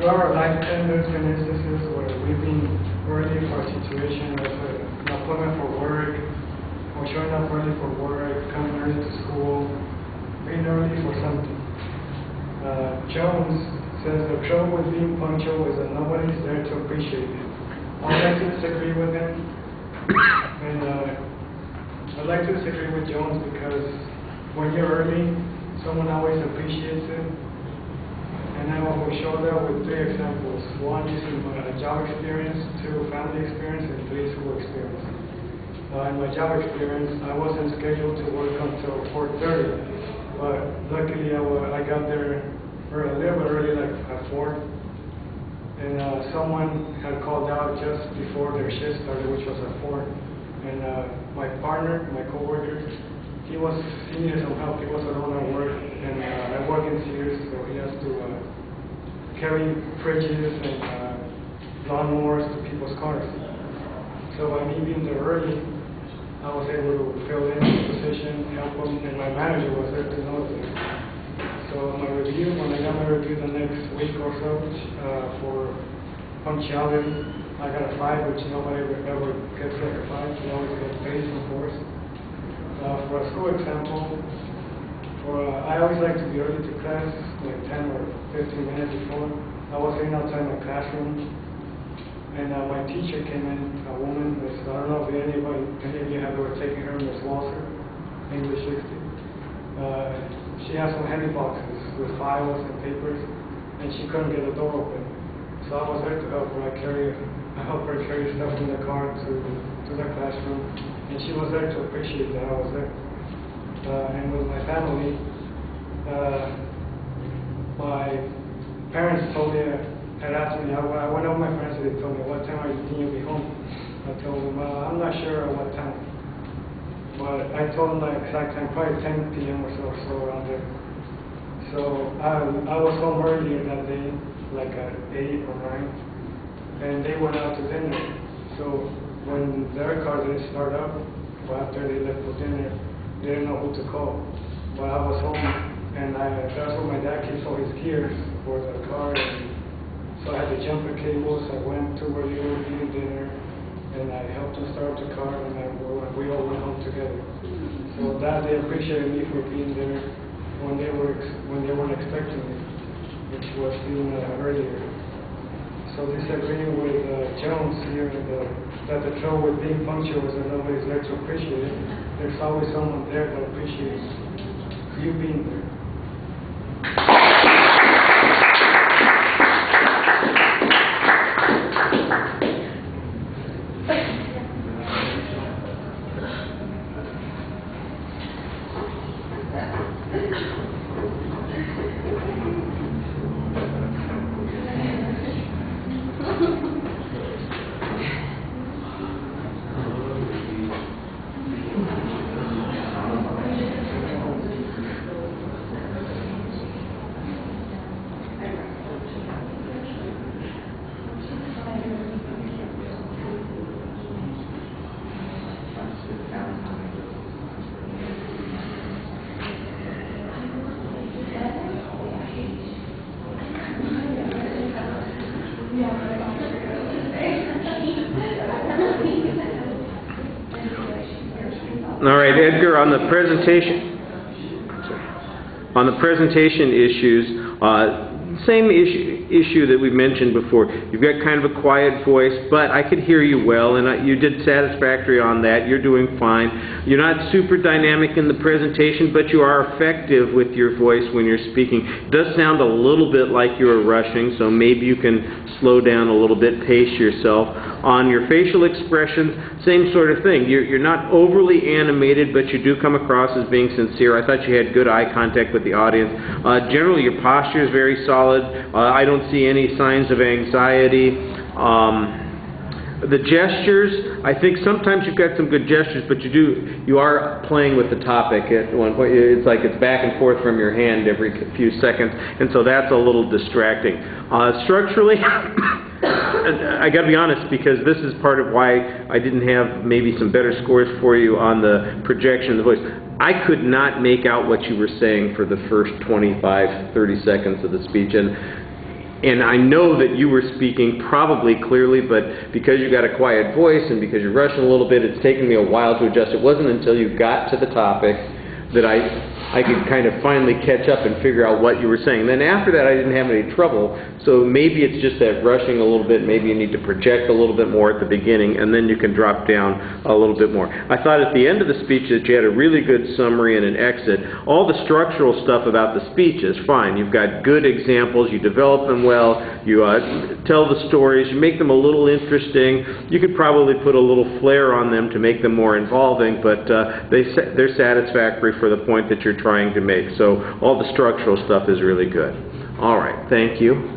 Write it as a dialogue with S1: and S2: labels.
S1: there are lifetime instances where we've been early for a situation, like an appointment for work, or showing up early for work, coming early to school, being early for something. Jones says the trouble with being punctual is that nobody's there to appreciate it. I'd like to disagree with him, and I'd like to disagree with Jones because when you're early, someone always appreciates it. And I will show that with 3 examples. 1 using my job experience, 2 family experience, and 3 school experience. In my job experience, I wasn't scheduled to work until 4:30, but luckily I got there a little bit early, like at 4. And someone had called out just before their shift started, which was at 4. And my partner, my coworker, he needed some help. He was alone at work, and I work in Sears, so he has to carry fridges and lawnmowers to people's cars. So by me being there early, I was able to fill in the position, help them, and my manager was there to notice it. So my review, when I got my review the next week or so for punctuality, I got a 5, which nobody ever gets like a 5. You always get praise, of course. For a school example, I always like to be early to class, like 10 or 15 minutes before. I was sitting outside my classroom, and my teacher came in, a woman. I don't know if any of you have ever taken her, Miss Walser, English 60. She has some heavy boxes with files and papers, and she couldn't get the door open. So I was there to help her. I helped her carry stuff in the car to the classroom, and she was there to appreciate that I was there. And with my family, my parents had asked me, I went over my parents and they told me, what time are you thinking you'll be home? I told them, I'm not sure at what time. But I told them the exact time, probably 10 p.m. or so around there. So I was home earlier that day, like at 8 or 9, and they went out to dinner. So when their car didn't start up, after they left for dinner, they didn't know who to call. But I was home, and that's where my dad keeps all his gears for the car. And so I had to jump the cables. I went to where they were eating dinner, and I helped them start the car, and we all went home together. So that they appreciated me for being there when they weren't expecting me, which was even earlier. So disagreeing with Jones here, that the trouble with being punctual is that nobody's there to appreciate it. There's always someone there that appreciates you being there.
S2: All right, Edgar, on the presentation issues, same issue that we mentioned before. You've got kind of a quiet voice, but I could hear you well, and you did satisfactory on that. You're doing fine. You're not super dynamic in the presentation, but you are effective with your voice when you're speaking. It does sound a little bit like you were rushing, so maybe you can slow down a little bit, pace yourself. On your facial expressions, same sort of thing. You're not overly animated, but you do come across as being sincere. I thought you had good eye contact with the audience. Generally, your posture is very solid. I don't see any signs of anxiety. The gestures, I think sometimes you've got some good gestures, but you are playing with the topic at one point. It's like it's back and forth from your hand every few seconds, and so that's a little distracting. Structurally, I got to be honest, because this is part of why I didn't have maybe some better scores for you on the projection of the voice. I could not make out what you were saying for the first 25, 30 seconds of the speech, and And I know that you were speaking probably clearly, but because you got a quiet voice and because you're rushing a little bit, it's taken me a while to adjust. It wasn't until you got to the topic that I could kind of finally catch up and figure out what you were saying. Then after that, I didn't have any trouble. So maybe it's just that rushing a little bit. Maybe you need to project a little bit more at the beginning, and then you can drop down a little bit more. I thought at the end of the speech that you had a really good summary and an exit. All the structural stuff about the speech is fine. You've got good examples. You develop them well. You tell the stories. You make them a little interesting. You could probably put a little flair on them to make them more involving, but they're satisfactory for the point that you're trying to make. So all the structural stuff is really good. All right. Thank you.